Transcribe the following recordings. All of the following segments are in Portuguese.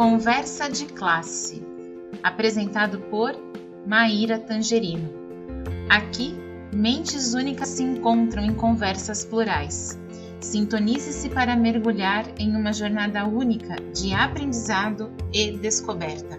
Conversa de Classe, apresentado por Maíra Tangerino. Aqui, mentes únicas se encontram em conversas plurais. Sintonize-se para mergulhar em uma jornada única de aprendizado e descoberta.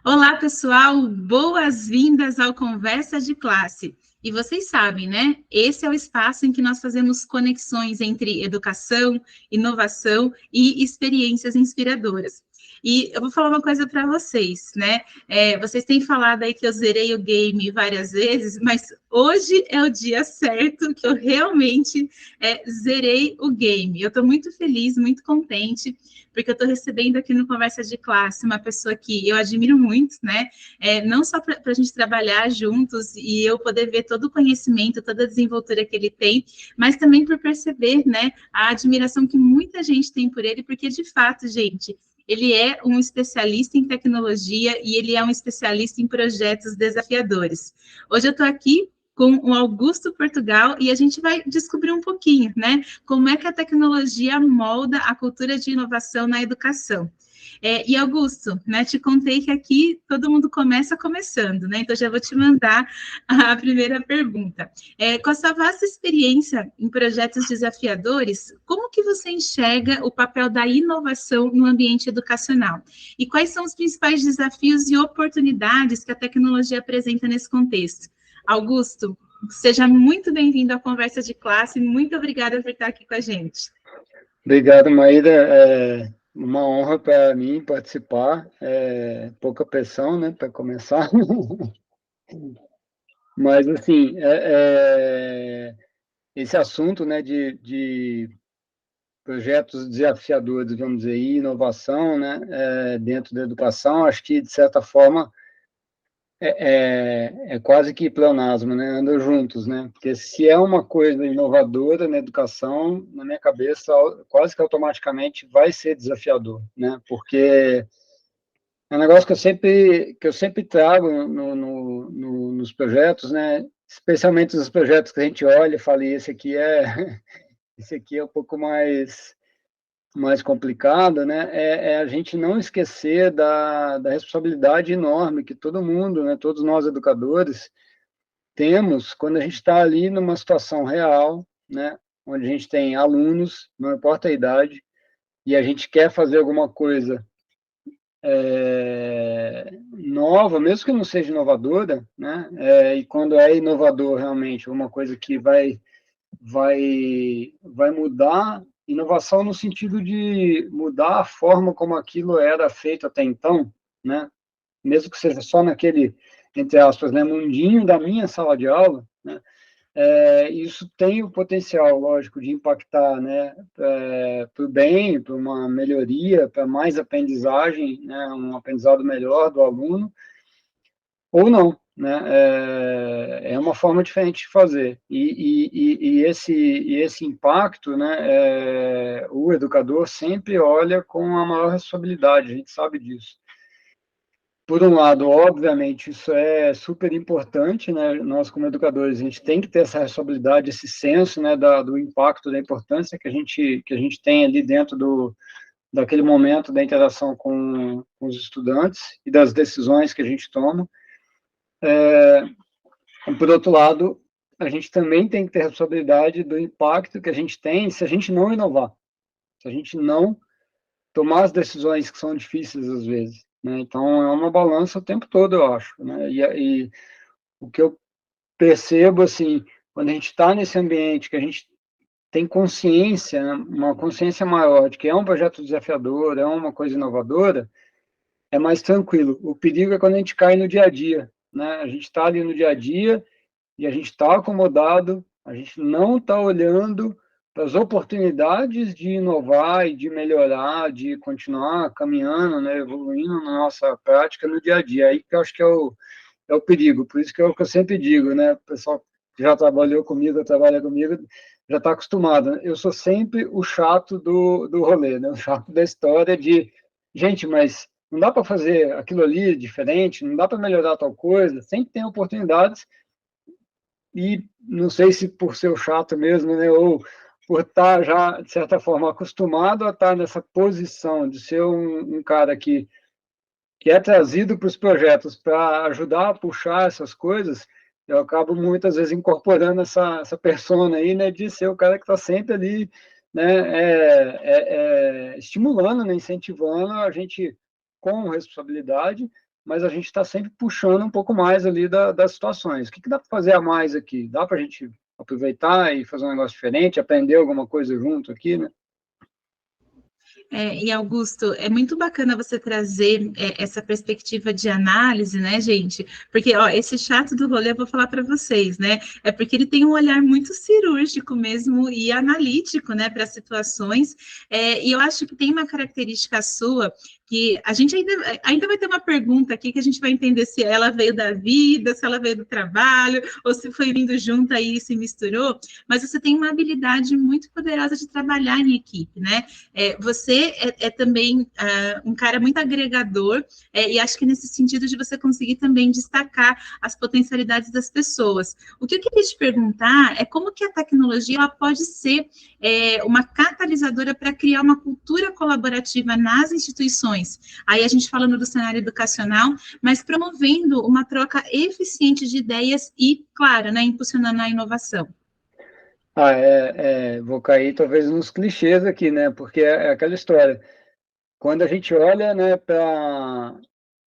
Olá, pessoal! Boas-vindas ao Conversa de Classe. E vocês sabem, né? Esse é o espaço em que nós fazemos conexões entre educação, inovação e experiências inspiradoras. E eu vou falar uma coisa para vocês, né? Vocês têm falado aí que eu zerei o game várias vezes, mas hoje é o dia certo que eu realmente zerei o game. Eu estou muito feliz, muito contente, porque eu estou recebendo aqui no Conversa de Classe uma pessoa que eu admiro muito, né? Não só para a gente trabalhar juntos e eu poder ver todo o conhecimento, toda a desenvoltura que ele tem, mas também por perceber, né, a admiração que muita gente tem por ele, porque de fato, gente, ele é um especialista em tecnologia e ele é um especialista em projetos desafiadores. Hoje eu estou aqui com o Augusto Portugal e a gente vai descobrir um pouquinho, né, como é que a tecnologia molda a cultura de inovação na educação. E Augusto, né, te contei que aqui todo mundo começa começando, né, então já vou te mandar a primeira pergunta. Com a sua vasta experiência em projetos desafiadores, como que você enxerga o papel da inovação no ambiente educacional? E quais são os principais desafios e oportunidades que a tecnologia apresenta nesse contexto? Augusto, seja muito bem-vindo à Conversa de Classe, muito obrigada por estar aqui com a gente. Obrigado, Maíra. É uma honra para mim participar. Pouca pressão, né, para começar. Mas, assim, esse assunto, né, de projetos desafiadores, vamos dizer, e inovação, né, dentro da educação, acho que, de certa forma, é quase que pleonasmo, né? Andam juntos, né? Porque se é uma coisa inovadora na educação, na minha cabeça, quase que automaticamente vai ser desafiador, né? Porque é um negócio que eu sempre trago nos projetos, né? Especialmente nos projetos que a gente olha e fala, esse aqui é um pouco mais complicado, né, a gente não esquecer da responsabilidade enorme que todo mundo, né, todos nós educadores, temos quando a gente está ali numa situação real, né, onde a gente tem alunos, não importa a idade, e a gente quer fazer alguma coisa nova, mesmo que não seja inovadora, né, e quando é inovador realmente, uma coisa que vai mudar, inovação no sentido de mudar a forma como aquilo era feito até então, né? Mesmo que seja só naquele, entre aspas, né, mundinho da minha sala de aula, né? Isso tem o potencial, lógico, de impactar, né, para o bem, para uma melhoria, para mais aprendizagem, né, um aprendizado melhor do aluno, ou não, né? É uma forma diferente de fazer. E esse impacto, né, o educador sempre olha com a maior responsabilidade, a gente sabe disso. Por um lado, obviamente, isso é super importante, né? Nós, como educadores, a gente tem que ter essa responsabilidade, esse senso, né, do impacto, da importância que a gente tem ali dentro daquele momento da interação com os estudantes e das decisões que a gente toma. Por outro lado, a gente também tem que ter a responsabilidade do impacto que a gente tem se a gente não inovar, se a gente não tomar as decisões que são difíceis às vezes, né? Então, é uma balança o tempo todo, eu acho, né? E o que eu percebo, assim, quando a gente está nesse ambiente, que a gente tem consciência, né, uma consciência maior de que é um projeto desafiador, é uma coisa inovadora, é mais tranquilo. O perigo é quando a gente cai no dia a dia, né? A gente está ali no dia a dia e a gente está acomodado, a gente não está olhando para as oportunidades de inovar e de melhorar, de continuar caminhando, né, evoluindo na nossa prática no dia a dia. Aí que eu acho que é o perigo. Por isso que é o que eu sempre digo, né? O pessoal que já trabalhou comigo, trabalha comigo, já está acostumado. Eu sou sempre o chato do rolê, né? O chato da história de, gente, mas não dá para fazer aquilo ali diferente, não dá para melhorar tal coisa, sempre tem oportunidades. E não sei se por ser o chato mesmo, né, ou por estar já, de certa forma, acostumado a estar nessa posição de ser um cara que é trazido para os projetos para ajudar a puxar essas coisas, eu acabo muitas vezes incorporando essa persona aí, né, de ser o cara que está sempre ali, né, estimulando, né, incentivando a gente com responsabilidade, mas a gente está sempre puxando um pouco mais ali das situações. O que dá para fazer a mais aqui? Dá para a gente aproveitar e fazer um negócio diferente, aprender alguma coisa junto aqui, né? E Augusto, é muito bacana você trazer essa perspectiva de análise, né, gente? Porque, ó, esse chato do rolê, eu vou falar para vocês, né? É porque ele tem um olhar muito cirúrgico mesmo e analítico, né, para situações. E eu acho que tem uma característica sua que a gente ainda vai ter uma pergunta aqui que a gente vai entender se ela veio da vida, se ela veio do trabalho, ou se foi vindo junto aí e se misturou, mas você tem uma habilidade muito poderosa de trabalhar em equipe, né? Você é também um cara muito agregador, e acho que nesse sentido de você conseguir também destacar as potencialidades das pessoas. O que eu queria te perguntar é como que a tecnologia ela pode ser uma catalisadora para criar uma cultura colaborativa nas instituições. Aí a gente falando do cenário educacional, mas promovendo uma troca eficiente de ideias e, claro, né, impulsionando a inovação. Vou cair talvez nos clichês aqui, né? Porque é aquela história. Quando a gente olha, né, para...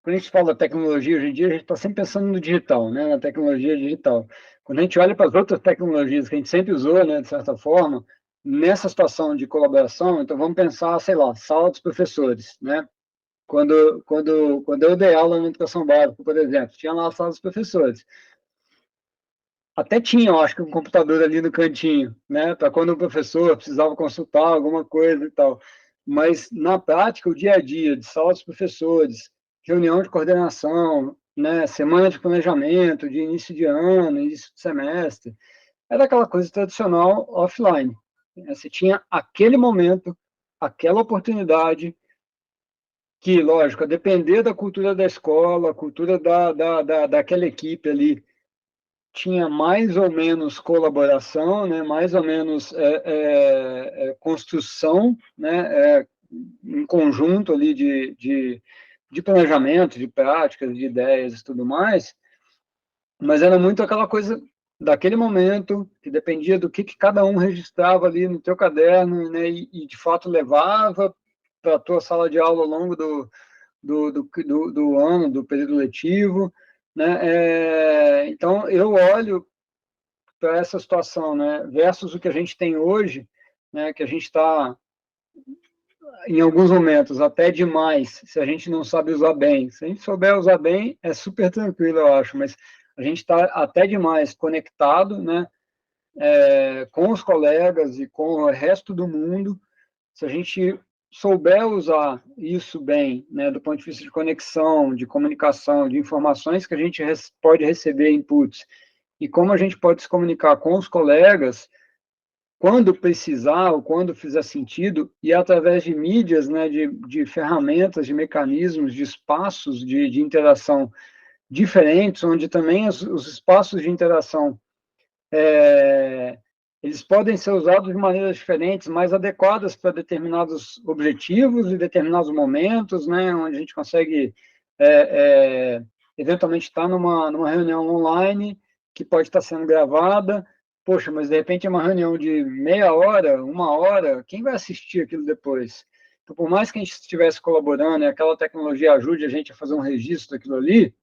Quando a gente fala tecnologia hoje em dia, a gente está sempre pensando no digital, né, na tecnologia digital. Quando a gente olha para as outras tecnologias que a gente sempre usou, né, de certa forma, nessa situação de colaboração, então vamos pensar, sei lá, sala dos professores, né? Quando eu dei aula na educação básica, por exemplo, tinha lá a sala dos professores. Até tinha, eu acho que um computador ali no cantinho, né, para quando o professor precisava consultar alguma coisa e tal. Mas, na prática, o dia a dia de sala dos professores, reunião de coordenação, né, semana de planejamento, de início de ano, início de semestre, era aquela coisa tradicional offline. Você tinha aquele momento, aquela oportunidade, que, lógico, a depender da cultura da escola, a cultura daquela equipe ali, tinha mais ou menos colaboração, né, mais ou menos construção, né, em conjunto ali de planejamento, de práticas, de ideias e tudo mais, mas era muito aquela coisa daquele momento, que dependia do que cada um registrava ali no teu caderno, né, e de fato levava para a tua sala de aula ao longo do ano, do período letivo, né? Então, eu olho para essa situação, né, versus o que a gente tem hoje, né, que a gente está, em alguns momentos, até demais, se a gente não sabe usar bem. Se a gente souber usar bem, é super tranquilo, eu acho, mas a gente está até demais conectado, né, com os colegas e com o resto do mundo. Se a gente souber usar isso bem, né, do ponto de vista de conexão, de comunicação, de informações que a gente pode receber inputs, e como a gente pode se comunicar com os colegas, quando precisar ou quando fizer sentido, e através de mídias, né, de ferramentas, de mecanismos, de espaços de interação diferentes, onde também os espaços de interação eles podem ser usados de maneiras diferentes, mais adequadas para determinados objetivos e determinados momentos, né, onde a gente consegue eventualmente estar numa reunião online que pode estar sendo gravada. Poxa, mas de repente é uma reunião de meia hora, uma hora, quem vai assistir aquilo depois? Então, por mais que a gente estivesse colaborando e aquela tecnologia ajude a gente a fazer um registro daquilo ali,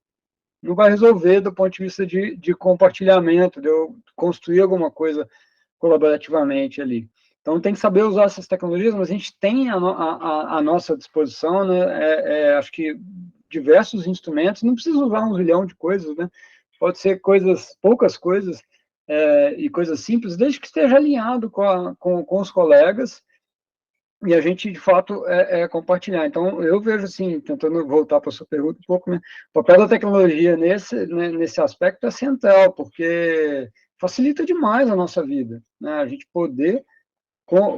não vai resolver do ponto de vista de compartilhamento, de eu construir alguma coisa colaborativamente ali. Então, tem que saber usar essas tecnologias, mas a gente tem a nossa disposição, né, acho que diversos instrumentos, não precisa usar um zilhão de coisas, né? Pode ser coisas, poucas coisas, e coisas simples, desde que esteja alinhado com os colegas e a gente, de fato, compartilhar. Então, eu vejo, assim, tentando voltar para a sua pergunta um pouco, né, o papel da tecnologia nesse aspecto é central, porque facilita demais a nossa vida, né, a gente poder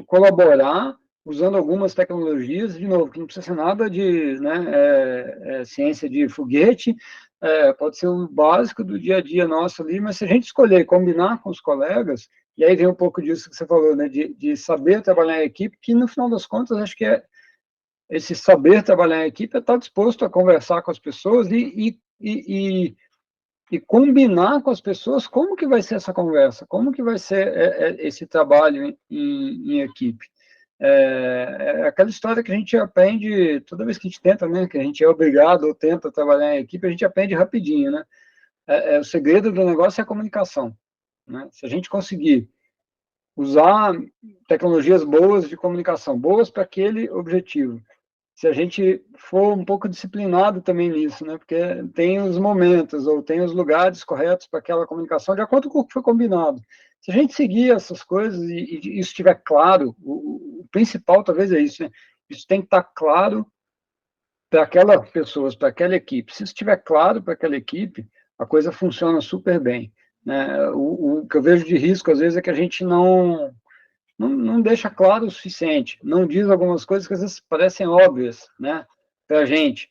colaborar usando algumas tecnologias, de novo, que não precisa ser nada de, né, ciência de foguete, pode ser o básico do dia a dia nosso ali, mas se a gente escolher combinar com os colegas, E aí vem um pouco disso que você falou, né, de saber trabalhar em equipe, que no final das contas, acho que esse saber trabalhar em equipe é estar disposto a conversar com as pessoas e combinar com as pessoas como que vai ser essa conversa, como que vai ser esse trabalho em equipe. É aquela história que a gente aprende toda vez que a gente tenta, né, que a gente é obrigado ou tenta trabalhar em equipe, a gente aprende rapidinho, né? O segredo do negócio é a comunicação, né? Se a gente conseguir usar tecnologias boas de comunicação, boas para aquele objetivo, se a gente for um pouco disciplinado também nisso, né? Porque tem os momentos ou tem os lugares corretos para aquela comunicação, de acordo com o que foi combinado. Se a gente seguir essas coisas e isso estiver claro, o principal talvez é isso, né? Isso tem que estar claro para aquelas pessoas, para aquela equipe. Se isso estiver claro para aquela equipe, a coisa funciona super bem, né? O que eu vejo de risco, às vezes, é que a gente não deixa claro o suficiente, não diz algumas coisas que às vezes parecem óbvias, né, para a gente.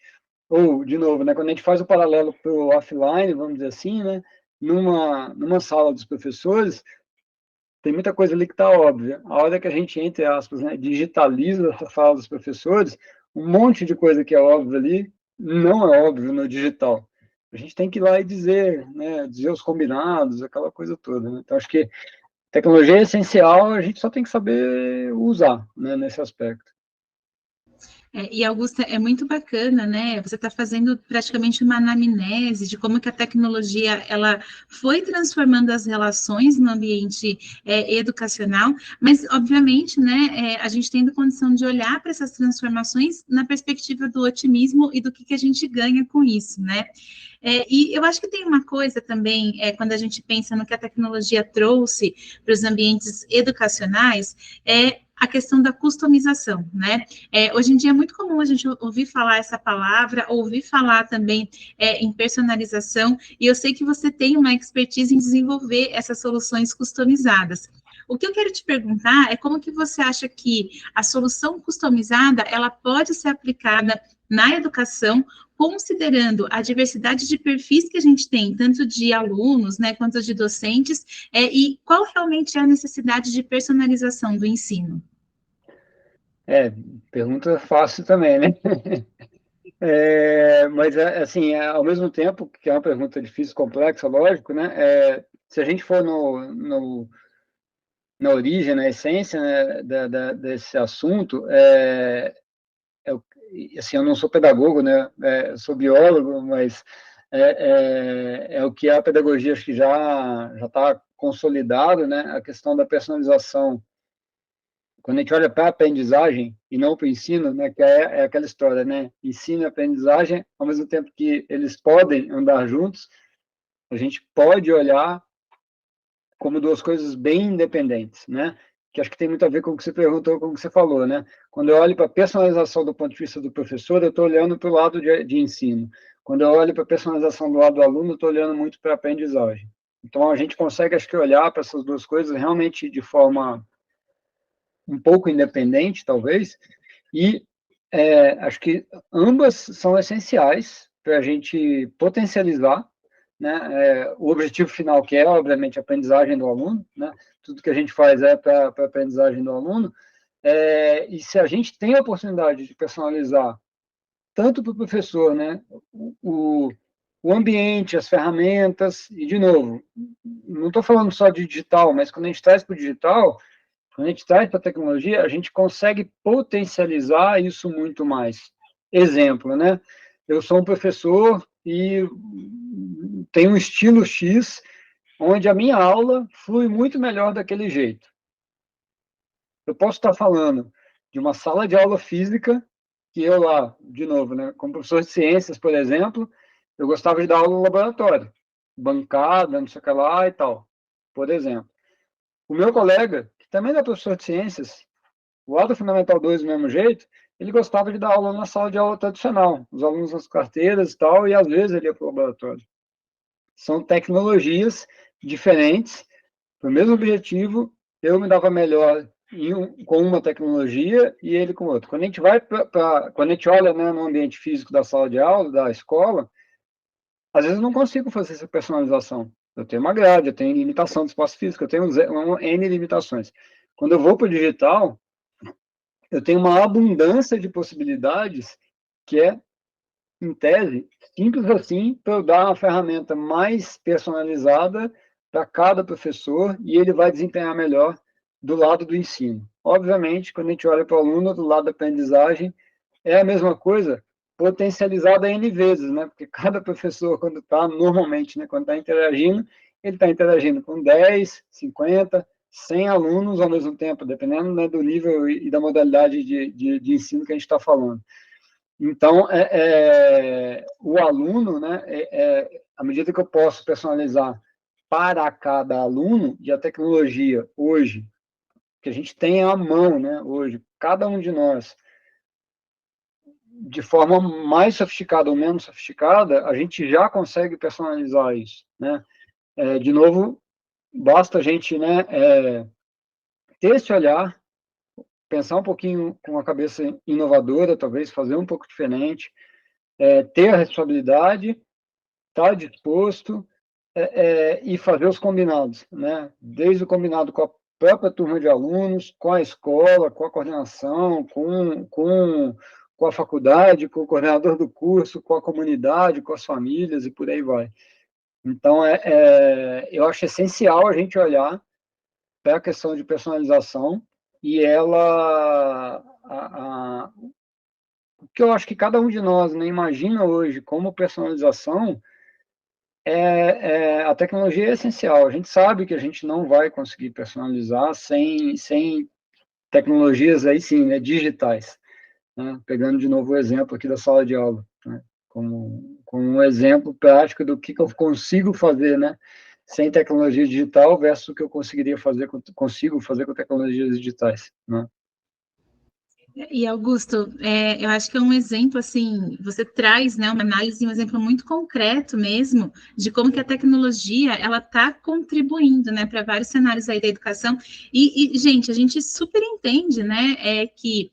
Ou, de novo, né, quando a gente faz o paralelo para o offline, vamos dizer assim, né, numa sala dos professores, tem muita coisa ali que está óbvia. A hora que a gente, entre aspas, né, digitaliza essa sala dos professores, um monte de coisa que é óbvia ali não é óbvio no digital. A gente tem que ir lá e dizer, né, dizer os combinados, aquela coisa toda. Né? Então, acho que tecnologia é essencial, a gente só tem que saber usar, né, nesse aspecto. E, Augusta, é muito bacana, né? Você está fazendo praticamente uma anamnese de como que a tecnologia ela foi transformando as relações no ambiente educacional, mas, obviamente, né, a gente tendo condição de olhar para essas transformações na perspectiva do otimismo e do que a gente ganha com isso, né? E eu acho que tem uma coisa também, quando a gente pensa no que a tecnologia trouxe para os ambientes educacionais, a questão da customização, né? Hoje em dia é muito comum a gente ouvir falar essa palavra, ouvir falar também em personalização, e eu sei que você tem uma expertise em desenvolver essas soluções customizadas. O que eu quero te perguntar é como que você acha que a solução customizada, ela pode ser aplicada na educação, considerando a diversidade de perfis que a gente tem, tanto de alunos, né, quanto de docentes, e qual realmente é a necessidade de personalização do ensino? Pergunta fácil também, né? Mas, assim, ao mesmo tempo que é uma pergunta difícil, complexa, lógico, né? Se a gente for na origem, na essência, né, desse assunto, assim, eu não sou pedagogo, né? Sou biólogo, mas o que a pedagogia acho que já está consolidado, né? A questão da personalização. Quando a gente olha para a aprendizagem e não para o ensino, né, que é aquela história, né, ensino e aprendizagem, ao mesmo tempo que eles podem andar juntos, a gente pode olhar como duas coisas bem independentes, né, que acho que tem muito a ver com o que você perguntou, com o que você falou, né. Quando eu olho para a personalização do ponto de vista do professor, eu estou olhando para o lado de ensino. Quando eu olho para a personalização do lado do aluno, eu estou olhando muito para a aprendizagem. Então, a gente consegue, acho que, olhar para essas duas coisas realmente de forma um pouco independente, talvez, e acho que ambas são essenciais para a gente potencializar, né, o objetivo final, que é, obviamente, a aprendizagem do aluno, né, tudo que a gente faz é para a aprendizagem do aluno, e se a gente tem a oportunidade de personalizar tanto para o professor, né, o ambiente, as ferramentas, e, de novo, não estou falando só de digital, mas quando a gente traz para o digital, quando a gente traz para a tecnologia, a gente consegue potencializar isso muito mais. Exemplo, né? Eu sou um professor e tenho um estilo X, onde a minha aula flui muito melhor daquele jeito. Eu posso estar falando de uma sala de aula física, que eu lá, de novo, né, como professor de ciências, por exemplo, eu gostava de dar aula no laboratório, bancada, não sei o que lá e tal, por exemplo. O meu colega, que também é professor de ciências, lá do Fundamental 2, do mesmo jeito, ele gostava de dar aula na sala de aula tradicional, os alunos nas carteiras e tal, e às vezes ele ia para o laboratório. São tecnologias diferentes, para o mesmo objetivo, eu me dava melhor com uma tecnologia e ele com outra. Quando a gente vai quando a gente olha, né, no ambiente físico da sala de aula, da escola, às vezes eu não consigo fazer essa personalização. Eu tenho uma grade, eu tenho limitação do espaço físico, eu tenho N limitações. Quando eu vou para o digital, eu tenho uma abundância de possibilidades que é, em tese, simples assim, para eu dar uma ferramenta mais personalizada para cada professor e ele vai desempenhar melhor do lado do ensino. Obviamente, quando a gente olha para o aluno, do lado da aprendizagem, é a mesma coisa, potencializada N vezes, né? Porque cada professor, quando está, normalmente, né, quando está interagindo, ele está interagindo com 10, 50, 100 alunos ao mesmo tempo, dependendo, né, do nível e da modalidade de ensino que a gente está falando. Então, o aluno, né, à medida que eu posso personalizar para cada aluno, e a tecnologia hoje, que a gente tem à mão, né, hoje, cada um de nós, de forma mais sofisticada ou menos sofisticada, a gente já consegue personalizar isso, né? De novo, basta a gente, né, ter esse olhar, pensar um pouquinho com a cabeça inovadora, talvez fazer um pouco diferente, ter a responsabilidade, estar disposto e fazer os combinados, né? Desde o combinado com a própria turma de alunos, com a escola, com a coordenação, com a faculdade, com o coordenador do curso, com a comunidade, com as famílias e por aí vai. Então, eu acho essencial a gente olhar para a questão de personalização e o que eu acho que cada um de nós, né, imagina hoje como personalização, a tecnologia é essencial. A gente sabe que a gente não vai conseguir personalizar sem tecnologias aí sim, né, digitais. Né? Pegando de novo o exemplo aqui da sala de aula, né? como um exemplo prático do que eu consigo fazer, né, sem tecnologia digital versus o que eu consigo fazer com tecnologias digitais, né? E Augusto, eu acho que é um exemplo assim, você traz, né, uma análise, um exemplo muito concreto mesmo de como que a tecnologia ela está contribuindo, né, para vários cenários aí da educação. Gente, a gente super entende, né, que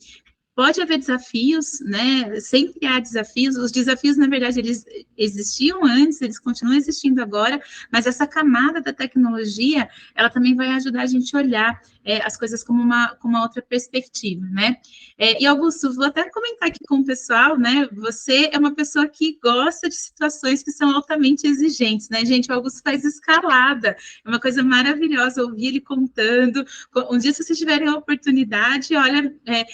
pode haver desafios, né? Sempre há desafios. Os desafios, na verdade, eles existiam antes, eles continuam existindo agora, mas essa camada da tecnologia, ela também vai ajudar a gente a olhar as coisas como uma outra perspectiva, né? E Augusto, vou até comentar aqui com o pessoal, né? Você é uma pessoa que gosta de situações que são altamente exigentes, né, gente? O Augusto faz escalada, é uma coisa maravilhosa ouvir ele contando. Um dia, se vocês tiverem a oportunidade, olha,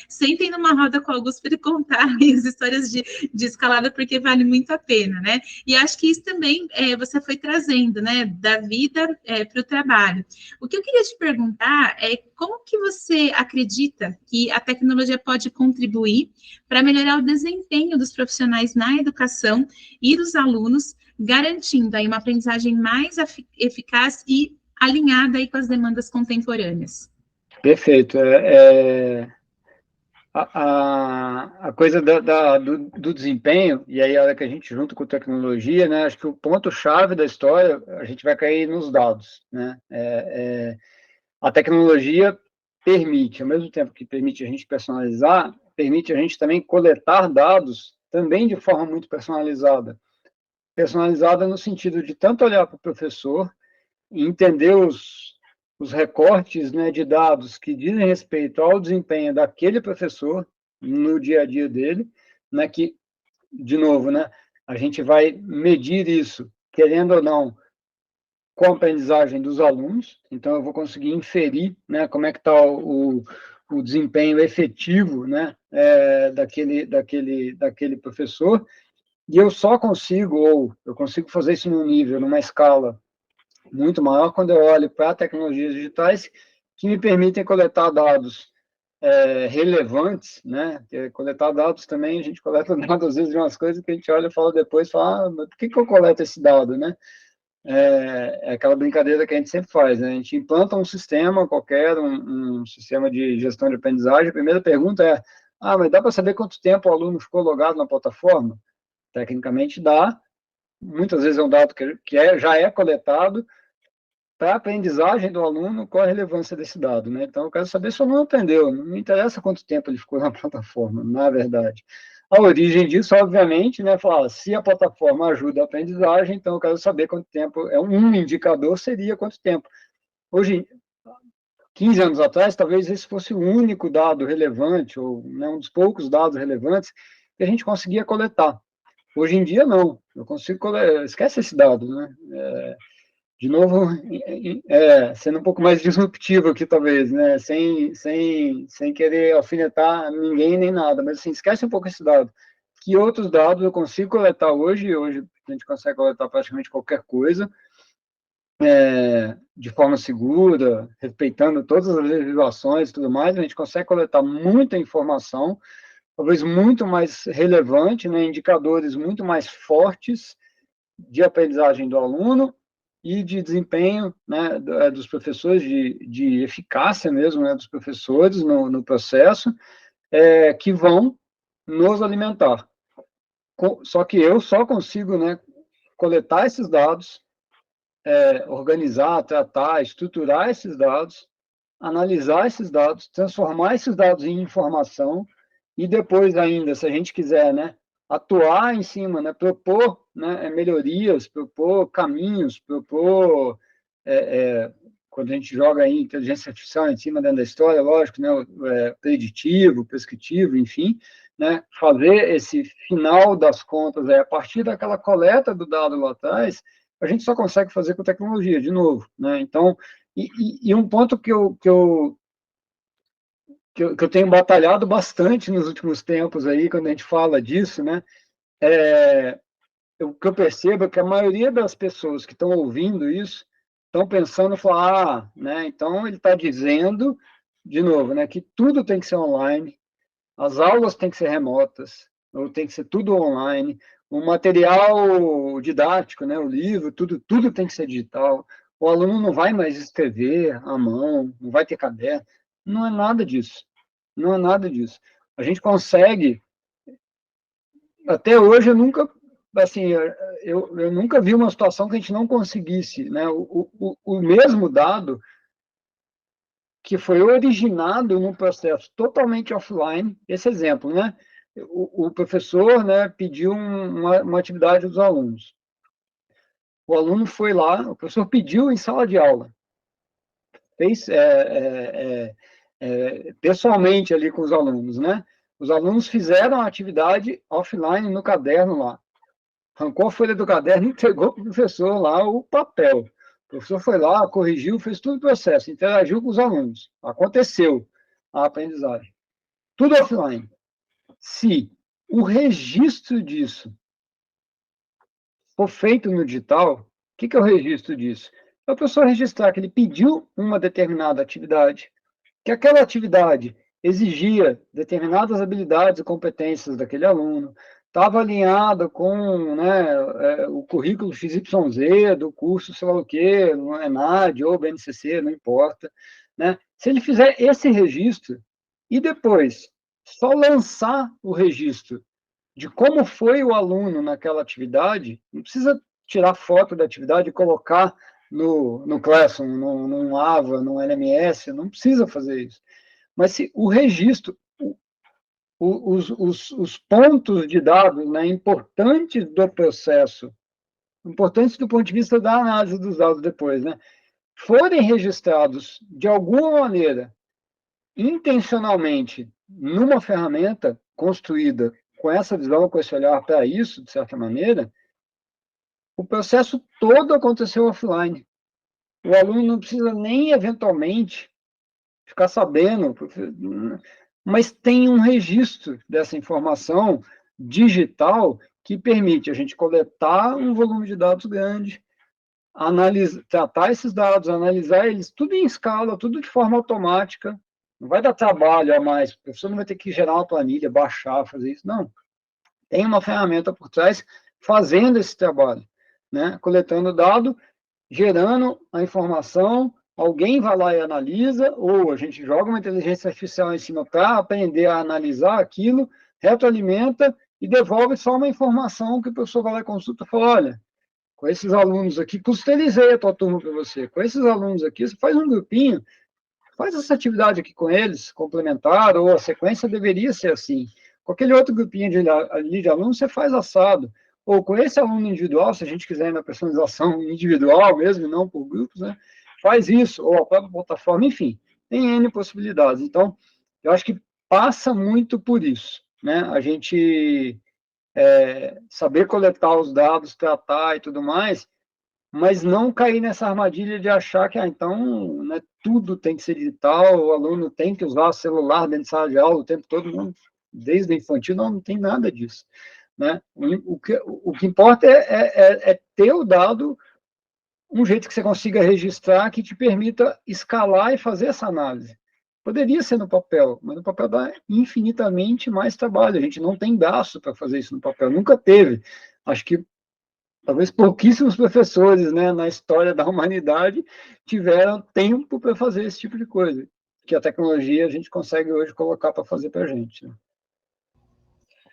sentem numa roda com o Augusto para ele contar as histórias de escalada, porque vale muito a pena, né? E acho que isso também você foi trazendo, né, da vida para o trabalho. O que eu queria te perguntar é como que você acredita que a tecnologia pode contribuir para melhorar o desempenho dos profissionais na educação e dos alunos, garantindo aí uma aprendizagem mais eficaz e alinhada aí com as demandas contemporâneas? Perfeito. A coisa do desempenho, e aí a hora que a gente junta com tecnologia, né, acho que o ponto-chave da história, a gente vai cair nos dados. Né? A tecnologia permite, ao mesmo tempo que permite a gente personalizar, permite a gente também coletar dados também de forma muito personalizada. Personalizada no sentido de tanto olhar para o professor e entender os recortes, né, de dados que dizem respeito ao desempenho daquele professor no dia a dia dele, né, que, de novo, né, a gente vai medir isso, querendo ou não, com a aprendizagem dos alunos, então eu vou conseguir inferir, né, como é que está o desempenho efetivo, né, daquele professor, e eu só consigo, ou eu consigo fazer isso num nível, numa escala muito maior quando eu olho para tecnologias digitais que me permitem coletar dados relevantes, né? Porque coletar dados também, a gente coleta dados às vezes de umas coisas que a gente olha e fala depois, fala, mas por que eu coleto esse dado, né? Aquela brincadeira que a gente sempre faz, né? A gente implanta um sistema qualquer, um sistema de gestão de aprendizagem, a primeira pergunta é, mas dá para saber quanto tempo o aluno ficou logado na plataforma? Tecnicamente dá, muitas vezes é um dado que já é coletado, para a aprendizagem do aluno, qual a relevância desse dado, né? Então, eu quero saber se o aluno aprendeu, não me interessa quanto tempo ele ficou na plataforma, na verdade. a origem disso, obviamente, né, falar, se a plataforma ajuda a aprendizagem, então eu quero saber quanto tempo, um indicador seria quanto tempo. Hoje, 15 anos atrás, talvez esse fosse o único dado relevante, ou né, um dos poucos dados relevantes que a gente conseguia coletar. Hoje em dia, não. Eu consigo coletar. Esquece esse dado, né? De novo, sendo um pouco mais disruptivo aqui, talvez, né? Sem querer alfinetar ninguém nem nada, mas assim, esquece um pouco esse dado. Que outros dados eu consigo coletar hoje? Hoje a gente consegue coletar praticamente qualquer coisa, de forma segura, respeitando todas as legislações e tudo mais, a gente consegue coletar muita informação, talvez muito mais relevante, né, indicadores muito mais fortes de aprendizagem do aluno e de desempenho, né, dos professores, de eficácia mesmo, né, dos professores no processo, que vão nos alimentar. Só que eu só consigo, né, coletar esses dados, organizar, tratar, estruturar esses dados, analisar esses dados, transformar esses dados em informação e depois ainda, se a gente quiser, né, atuar em cima, né, propor, né, melhorias, propor caminhos, propor, quando a gente joga aí inteligência artificial em cima dentro da história, lógico, né, preditivo, prescritivo, enfim, né, fazer esse final das contas a partir daquela coleta do dado lá atrás, a gente só consegue fazer com tecnologia, de novo, né? Então, e um ponto que eu tenho batalhado bastante nos últimos tempos aí, quando a gente fala disso, né? O que eu percebo é que a maioria das pessoas que estão ouvindo isso estão pensando, falar, né? Então ele está dizendo, de novo, né, que tudo tem que ser online, as aulas têm que ser remotas, ou tem que ser tudo online, o material didático, né, o livro, tudo tem que ser digital. O aluno não vai mais escrever à mão, não vai ter caderno. Não é nada disso. Não é nada disso. A gente consegue. Até hoje eu nunca, assim, eu nunca vi uma situação que a gente não conseguisse, né? O mesmo dado que foi originado num processo totalmente offline, esse exemplo, né? O professor, né, pediu uma atividade dos alunos. O aluno foi lá, o professor pediu em sala de aula, fez pessoalmente ali com os alunos, né? Os alunos fizeram a atividade offline no caderno lá. Arrancou a folha do caderno e entregou para o professor lá o papel. O professor foi lá, corrigiu, fez todo o processo, interagiu com os alunos. Aconteceu a aprendizagem. Tudo offline. Se o registro disso for feito no digital, o que é o registro disso? É o professor registrar que ele pediu uma determinada atividade, que aquela atividade exigia determinadas habilidades e competências daquele aluno, estava alinhada com, né, o currículo XYZ do curso, sei lá o quê, no ENAD ou BNCC, não importa. Né? Se ele fizer esse registro e depois só lançar o registro de como foi o aluno naquela atividade, não precisa tirar foto da atividade e colocar no Classroom, no AVA, no LMS, não precisa fazer isso. Mas se o registro, os pontos de dados, né, importantes do processo, importantes do ponto de vista da análise dos dados depois, né, forem registrados de alguma maneira, intencionalmente, numa ferramenta construída com essa visão, com esse olhar para isso, de certa maneira, o processo todo aconteceu offline. O aluno não precisa nem, eventualmente, ficar sabendo, mas tem um registro dessa informação digital que permite a gente coletar um volume de dados grande, tratar esses dados, analisar eles, tudo em escala, tudo de forma automática. Não vai dar trabalho a mais, o professor não vai ter que gerar uma planilha, baixar, fazer isso, não. Tem uma ferramenta por trás fazendo esse trabalho, né? Coletando dado, gerando a informação, alguém vai lá e analisa, ou a gente joga uma inteligência artificial em cima para aprender a analisar aquilo, retroalimenta e devolve só uma informação que o professor vai lá e consulta e fala, olha, com esses alunos aqui, customizei a tua turma para você, com esses alunos aqui, você faz um grupinho, faz essa atividade aqui com eles, complementar, ou a sequência deveria ser assim. Com aquele outro grupinho de alunos, você faz assado. Ou com esse aluno individual, se a gente quiser na personalização individual mesmo, não por grupos, né? Faz isso, ou a própria plataforma, enfim, tem N possibilidades. Então, eu acho que passa muito por isso, né? A gente saber coletar os dados, tratar e tudo mais, mas não cair nessa armadilha de achar que, então, né, tudo tem que ser digital, o aluno tem que usar celular dentro de sala de aula o tempo todo, não, desde a infantil não tem nada disso. Né? O que importa é ter o dado, um jeito que você consiga registrar que te permita escalar e fazer essa análise. Poderia ser no papel, mas no papel dá infinitamente mais trabalho. A gente não tem braço para fazer isso no papel, nunca teve. Acho que talvez pouquíssimos professores, né, na história da humanidade tiveram tempo para fazer esse tipo de coisa, que a tecnologia a gente consegue hoje colocar para fazer para a gente. Né?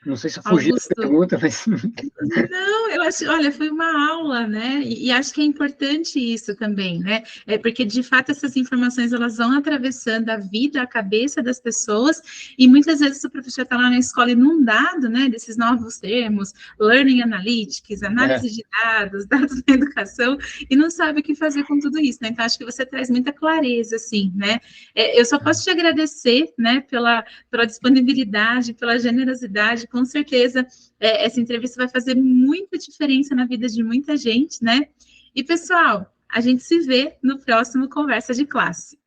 Não sei se eu fugi da pergunta, mas... Não, eu acho, olha, foi uma aula, né? E acho que é importante isso também, né? Porque, de fato, essas informações, elas vão atravessando a vida, a cabeça das pessoas, e muitas vezes o professor está lá na escola inundado, né, desses novos termos, Learning Analytics, análise de dados, dados na educação, e não sabe o que fazer com tudo isso, né? Então, acho que você traz muita clareza, assim, né? Eu só posso te agradecer, né, pela disponibilidade, pela generosidade, com certeza essa entrevista vai fazer muita diferença na vida de muita gente, né? E, pessoal, a gente se vê no próximo Conversa de Classe.